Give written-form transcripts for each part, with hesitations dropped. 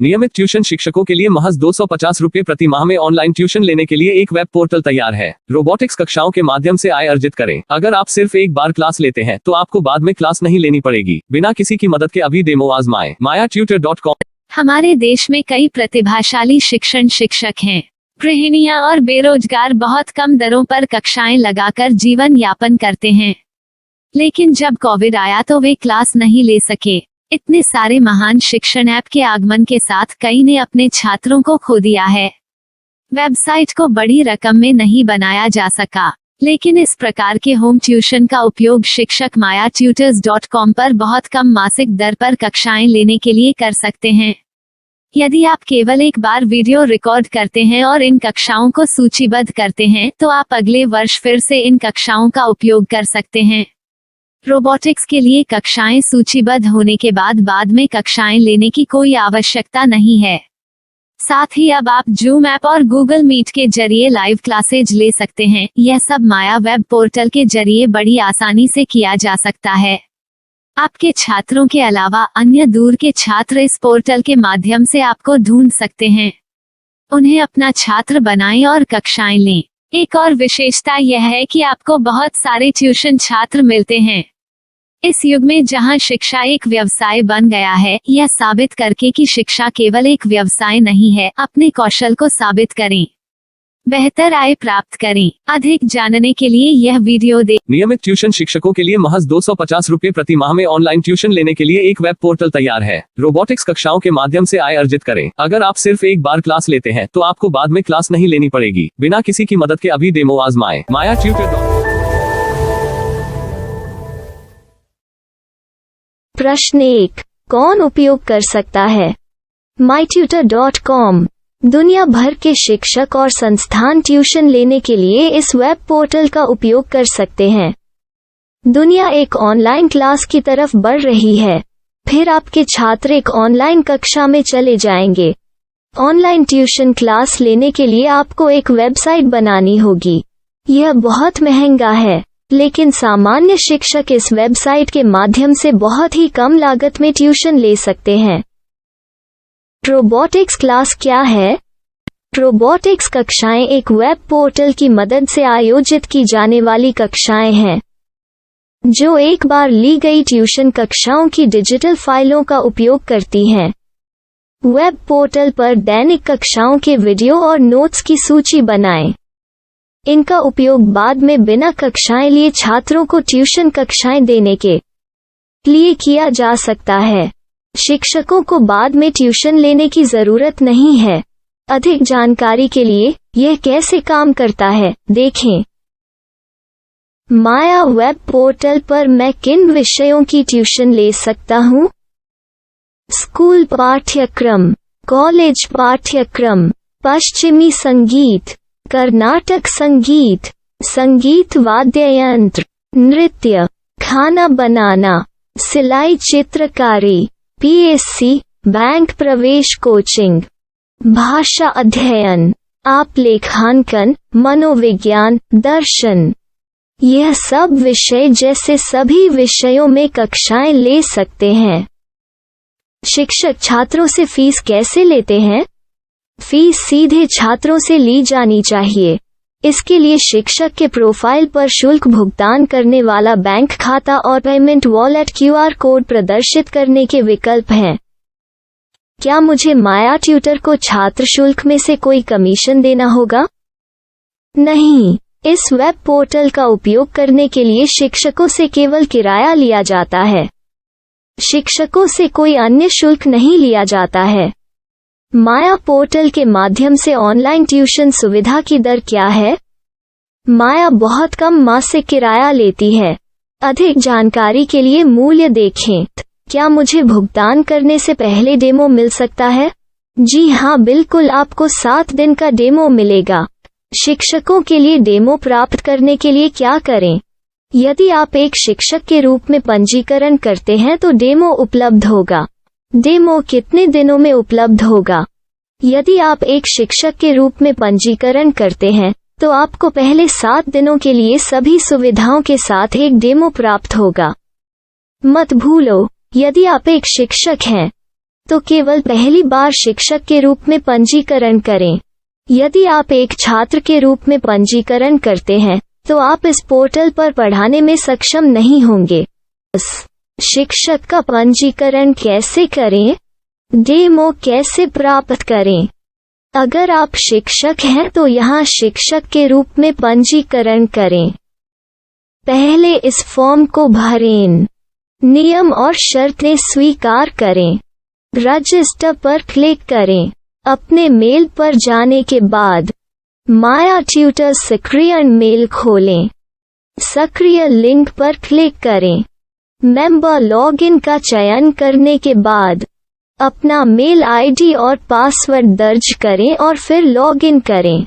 नियमित ट्यूशन शिक्षकों के लिए महज 250 रुपए प्रति माह में ऑनलाइन ट्यूशन लेने के लिए एक वेब पोर्टल तैयार है। रोबोटिक्स कक्षाओं के माध्यम से आय अर्जित करें। अगर आप सिर्फ एक बार क्लास लेते हैं तो आपको बाद में क्लास नहीं लेनी पड़ेगी। बिना किसी की मदद के अभी डेमो आजमाएं। mayatutor.com। हमारे देश में कई प्रतिभाशाली शिक्षक हैं। गृहिणियां और बेरोजगार बहुत कम दरों पर कक्षाएं लगाकर जीवन यापन करते हैं, लेकिन जब कोविड आया तो वे क्लास नहीं ले सके। इतने सारे महान शिक्षण ऐप के आगमन के साथ कई ने अपने छात्रों को खो दिया है। वेबसाइट को बड़ी रकम में नहीं बनाया जा सका, लेकिन इस प्रकार के होम ट्यूशन का उपयोग शिक्षक mayatutors.com पर बहुत कम मासिक दर पर कक्षाएं लेने के लिए कर सकते हैं। यदि आप केवल एक बार वीडियो रिकॉर्ड करते हैं और इन कक्षाओं को सूचीबद्ध करते हैं तो आप अगले वर्ष फिर से इन कक्षाओं का उपयोग कर सकते हैं। रोबोटिक्स के लिए कक्षाएं सूचीबद्ध होने के बाद में कक्षाएं लेने की कोई आवश्यकता नहीं है। साथ ही अब आप जूम ऐप और गूगल मीट के जरिए लाइव क्लासेज ले सकते हैं। यह सब माया वेब पोर्टल के जरिए बड़ी आसानी से किया जा सकता है। आपके छात्रों के अलावा अन्य दूर के छात्र इस पोर्टल के माध्यम से आपको ढूंढ सकते हैं। उन्हें अपना छात्र बनाएं और कक्षाएं लें। एक और विशेषता यह है कि आपको बहुत सारे ट्यूशन छात्र मिलते हैं। इस युग में जहां शिक्षा एक व्यवसाय बन गया है, यह साबित करके कि शिक्षा केवल एक व्यवसाय नहीं है, अपने कौशल को साबित करें, बेहतर आय प्राप्त करें। अधिक जानने के लिए यह वीडियो देखें। नियमित ट्यूशन शिक्षकों के लिए महज 250 रुपए प्रति माह में ऑनलाइन ट्यूशन लेने के लिए एक वेब पोर्टल तैयार है। रोबोटिक्स कक्षाओं के माध्यम से आय अर्जित करें। अगर आप सिर्फ एक बार क्लास लेते हैं तो आपको बाद में क्लास नहीं लेनी पड़ेगी। बिना किसी की मदद के अभी डेमो आजमाएं। mayatutor.com। प्रश्न 1, कौन उपयोग कर सकता है? mytutor.com दुनिया भर के शिक्षक और संस्थान ट्यूशन लेने के लिए इस वेब पोर्टल का उपयोग कर सकते हैं। दुनिया एक ऑनलाइन क्लास की तरफ बढ़ रही है। फिर आपके छात्र एक ऑनलाइन कक्षा में चले जाएंगे। ऑनलाइन ट्यूशन क्लास लेने के लिए आपको एक वेबसाइट बनानी होगी। यह बहुत महंगा है, लेकिन सामान्य शिक्षक इस वेबसाइट के माध्यम से बहुत ही कम लागत में ट्यूशन ले सकते हैं। रोबोटिक्स क्लास क्या है? रोबोटिक्स कक्षाएं एक वेब पोर्टल की मदद से आयोजित की जाने वाली कक्षाएं हैं, जो एक बार ली गई ट्यूशन कक्षाओं की डिजिटल फाइलों का उपयोग करती हैं। वेब पोर्टल पर दैनिक कक्षाओं के वीडियो और नोट्स की सूची बनाएं। इनका उपयोग बाद में बिना कक्षाएं लिए छात्रों को ट्यूशन कक्षाएं देने के लिए किया जा सकता है। शिक्षकों को बाद में ट्यूशन लेने की जरूरत नहीं है। अधिक जानकारी के लिए यह कैसे काम करता है, देखें। माया वेब पोर्टल पर मैं किन विषयों की ट्यूशन ले सकता हूँ? स्कूल पाठ्यक्रम, कॉलेज पाठ्यक्रम, पश्चिमी संगीत, कर्नाटक संगीत, संगीत वाद्य यंत्र, नृत्य, खाना बनाना, सिलाई चित्रकारी, पीएससी, बैंक प्रवेश कोचिंग, भाषा अध्ययन, आप लेखांकन, मनोविज्ञान, दर्शन। यह सब विषय जैसे सभी विषयों में कक्षाएं ले सकते हैं। शिक्षक छात्रों से फीस कैसे लेते हैं? फीस सीधे छात्रों से ली जानी चाहिए। इसके लिए शिक्षक के प्रोफाइल पर शुल्क भुगतान करने वाला बैंक खाता और पेमेंट वॉलेट क्यूआर कोड प्रदर्शित करने के विकल्प हैं। क्या मुझे माया ट्यूटर को छात्र शुल्क में से कोई कमीशन देना होगा? नहीं, इस वेब पोर्टल का उपयोग करने के लिए शिक्षकों से केवल किराया लिया जाता है। शिक्षकों से कोई अन्य शुल्क नहीं लिया जाता है। माया पोर्टल के माध्यम से ऑनलाइन ट्यूशन सुविधा की दर क्या है? माया बहुत कम मासिक किराया लेती है। अधिक जानकारी के लिए मूल्य देखें। क्या मुझे भुगतान करने से पहले डेमो मिल सकता है? जी हाँ, बिल्कुल, आपको 7 दिन का डेमो मिलेगा। शिक्षकों के लिए डेमो प्राप्त करने के लिए क्या करें? यदि आप एक शिक्षक के रूप में पंजीकरण करते हैं तो डेमो उपलब्ध होगा। डेमो कितने दिनों में उपलब्ध होगा? यदि आप एक शिक्षक के रूप में पंजीकरण करते हैं तो आपको पहले 7 दिनों के लिए सभी सुविधाओं के साथ एक डेमो प्राप्त होगा। मत भूलो, यदि आप एक शिक्षक हैं तो केवल पहली बार शिक्षक के रूप में पंजीकरण करें। यदि आप एक छात्र के रूप में पंजीकरण करते हैं तो आप इस पोर्टल पर पढ़ाने में सक्षम नहीं होंगे। शिक्षक का पंजीकरण कैसे करें? डेमो कैसे प्राप्त करें? अगर आप शिक्षक हैं तो यहाँ शिक्षक के रूप में पंजीकरण करें। पहले इस फॉर्म को भरें। नियम और शर्तें स्वीकार करें। रजिस्टर पर क्लिक करें। अपने मेल पर जाने के बाद माया ट्यूटर सक्रिय मेल खोलें। सक्रिय लिंक पर क्लिक करें। मेंबर लॉगिन का चयन करने के बाद अपना मेल आईडी और पासवर्ड दर्ज करें और फिर लॉगिन करें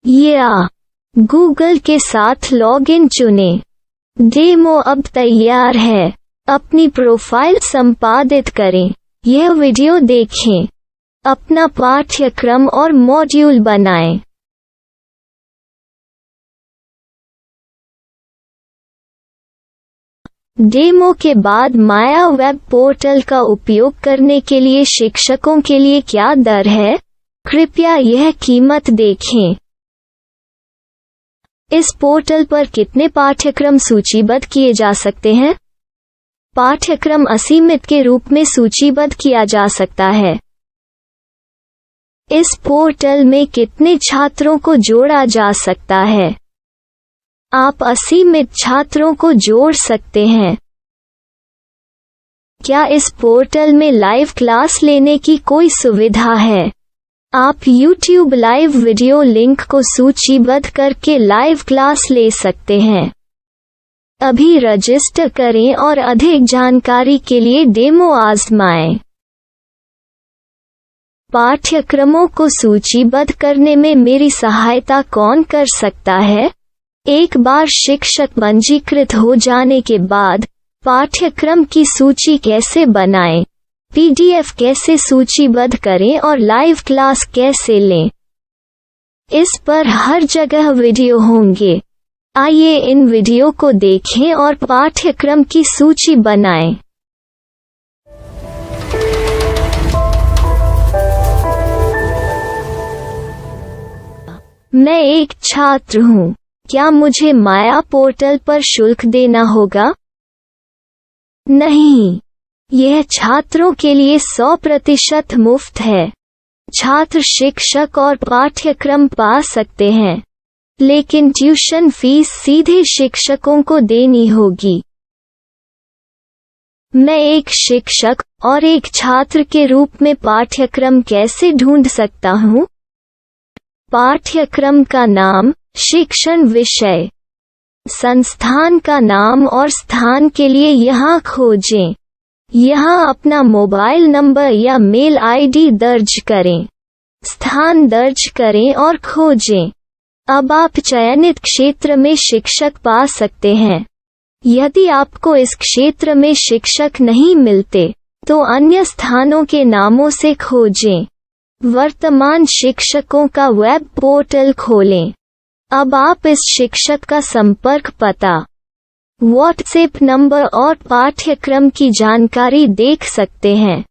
या गूगल के साथ लॉगिन चुनें। डेमो अब तैयार है। अपनी प्रोफाइल संपादित करें। यह वीडियो देखें। अपना पाठ्यक्रम और मॉड्यूल बनाएं। डेमो के बाद माया वेब पोर्टल का उपयोग करने के लिए शिक्षकों के लिए क्या दर है? कृपया यह कीमत देखें। इस पोर्टल पर कितने पाठ्यक्रम सूचीबद्ध किए जा सकते हैं? पाठ्यक्रम असीमित के रूप में सूचीबद्ध किया जा सकता है। इस पोर्टल में कितने छात्रों को जोड़ा जा सकता है? आप असीमित छात्रों को जोड़ सकते हैं। क्या इस पोर्टल में लाइव क्लास लेने की कोई सुविधा है? आप YouTube लाइव वीडियो लिंक को सूचीबद्ध करके लाइव क्लास ले सकते हैं। अभी रजिस्टर करें और अधिक जानकारी के लिए डेमो आजमाएं। पाठ्यक्रमों को सूचीबद्ध करने में मेरी सहायता कौन कर सकता है? एक बार शिक्षक पंजीकृत हो जाने के बाद पाठ्यक्रम की सूची कैसे बनाएं, PDF कैसे सूचीबद्ध करें और लाइव क्लास कैसे लें, इस पर हर जगह वीडियो होंगे। आइए इन वीडियो को देखें और पाठ्यक्रम की सूची बनाएं। मैं एक छात्र हूँ। क्या मुझे माया पोर्टल पर शुल्क देना होगा? नहीं, यह छात्रों के लिए 100% मुफ्त है। छात्र शिक्षक और पाठ्यक्रम पा सकते हैं, लेकिन ट्यूशन फीस सीधे शिक्षकों को देनी होगी। मैं एक शिक्षक और एक छात्र के रूप में पाठ्यक्रम कैसे ढूंढ सकता हूँ? पाठ्यक्रम का नाम, शिक्षण विषय, संस्थान का नाम और स्थान के लिए यहाँ खोजें। यहाँ अपना मोबाइल नंबर या मेल आईडी दर्ज करें। स्थान दर्ज करें और खोजें। अब आप चयनित क्षेत्र में शिक्षक पा सकते हैं। यदि आपको इस क्षेत्र में शिक्षक नहीं मिलते, तो अन्य स्थानों के नामों से खोजें। वर्तमान शिक्षकों का वेब पोर्टल खोलें। अब आप इस शिक्षक का संपर्क पता, व्हाट्सएप नंबर और पाठ्यक्रम की जानकारी देख सकते हैं।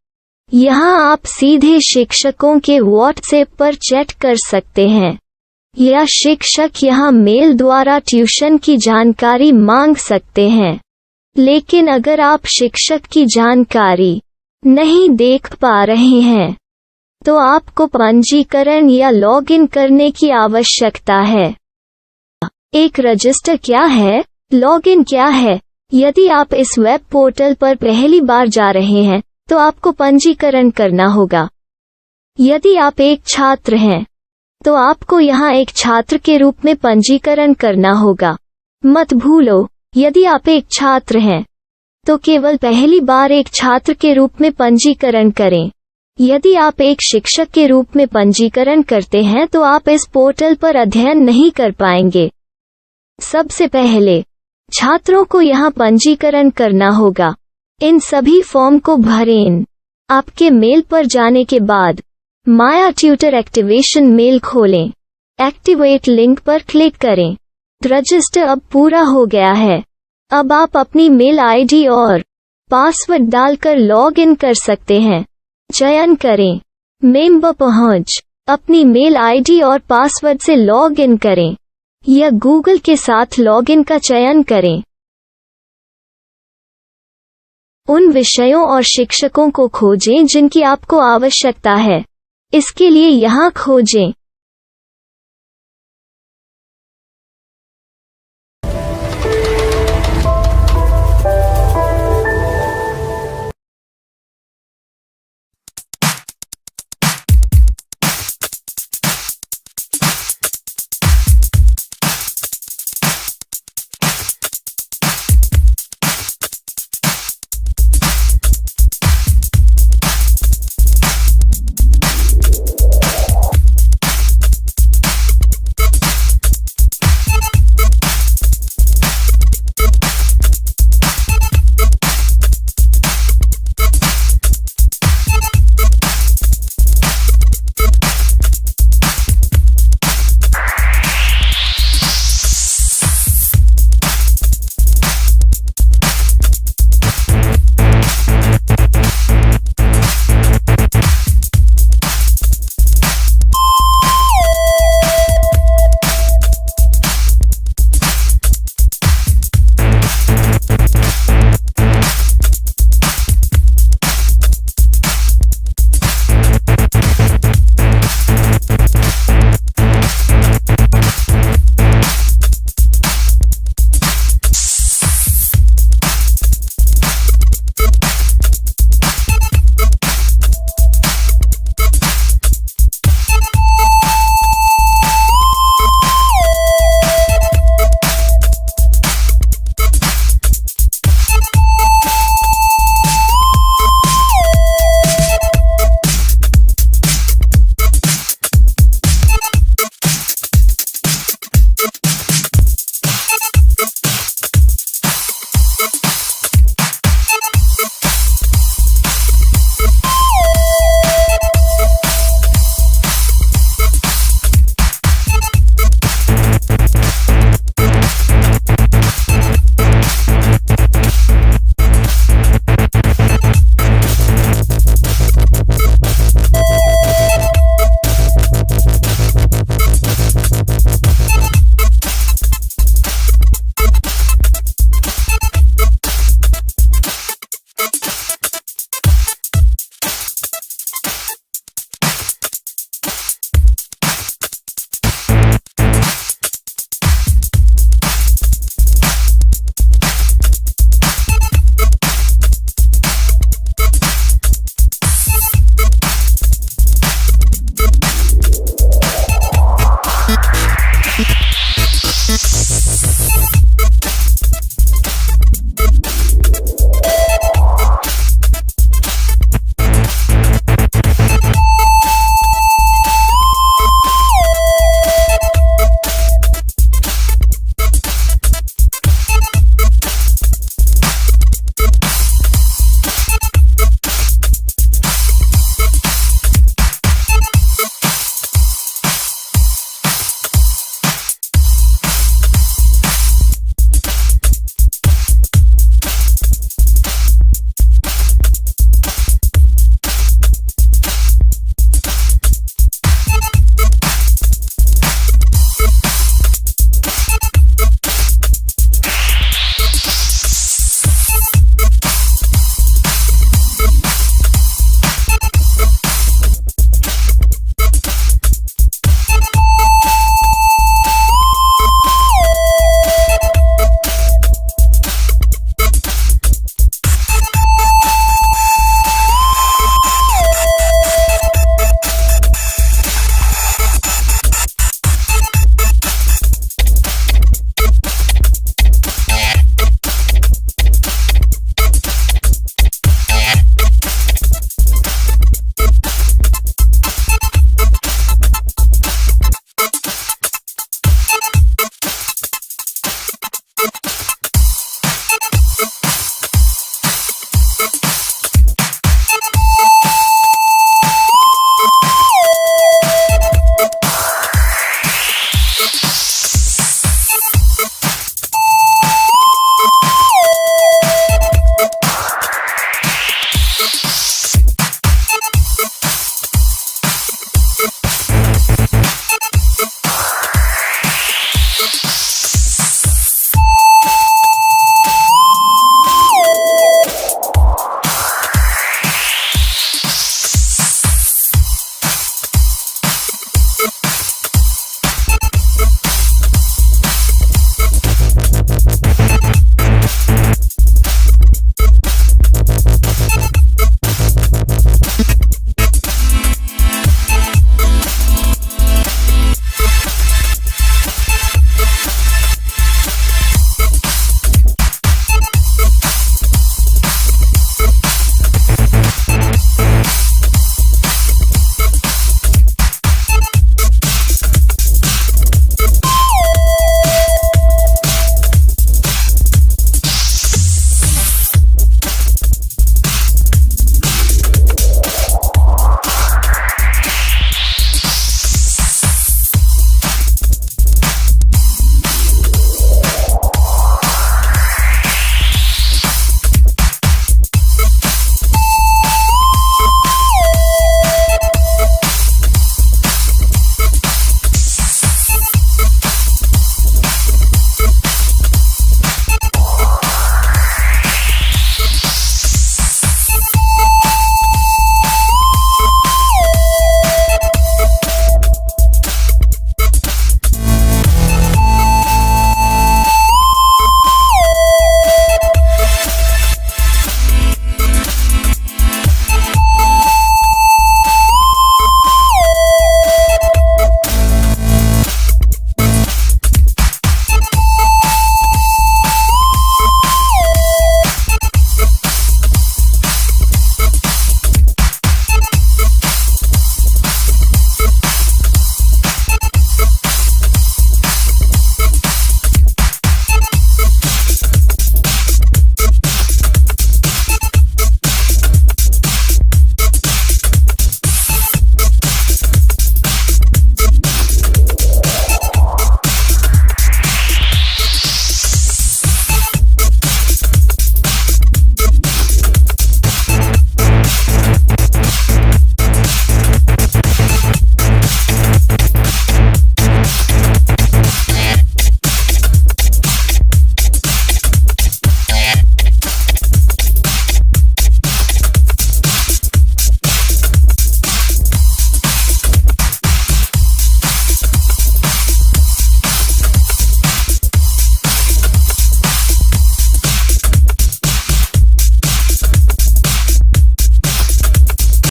यहाँ आप सीधे शिक्षकों के व्हाट्सएप पर चैट कर सकते हैं या शिक्षक यहाँ मेल द्वारा ट्यूशन की जानकारी मांग सकते हैं। लेकिन अगर आप शिक्षक की जानकारी नहीं देख पा रहे हैं, तो आपको पंजीकरण या लॉगिन करने की आवश्यकता है। एक रजिस्टर क्या है? लॉगिन क्या है? यदि आप इस वेब पोर्टल पर पहली बार जा रहे हैं, तो आपको पंजीकरण करना होगा। यदि आप एक छात्र हैं, तो आपको यहाँ एक छात्र के रूप में पंजीकरण करना होगा। मत भूलो, यदि आप एक छात्र हैं, तो केवल पहली बार एक छात्र के रूप में पंजीकरण करें। यदि आप एक शिक्षक के रूप में पंजीकरण करते हैं तो आप इस पोर्टल पर अध्ययन नहीं कर पाएंगे। सबसे पहले छात्रों को यहाँ पंजीकरण करना होगा। इन सभी फॉर्म को भरें। आपके मेल पर जाने के बाद माया ट्यूटर एक्टिवेशन मेल खोलें। एक्टिवेट लिंक पर क्लिक करें। रजिस्टर अब पूरा हो गया है। अब आप अपनी मेल आईडी और पासवर्ड डालकर लॉग इन कर सकते हैं। चयन करें। मेंबर पहुंच। अपनी मेल आईडी और पासवर्ड से लॉग इन करें या गूगल के साथ लॉगिन का चयन करें। उन विषयों और शिक्षकों को खोजें जिनकी आपको आवश्यकता है। इसके लिए यहाँ खोजें।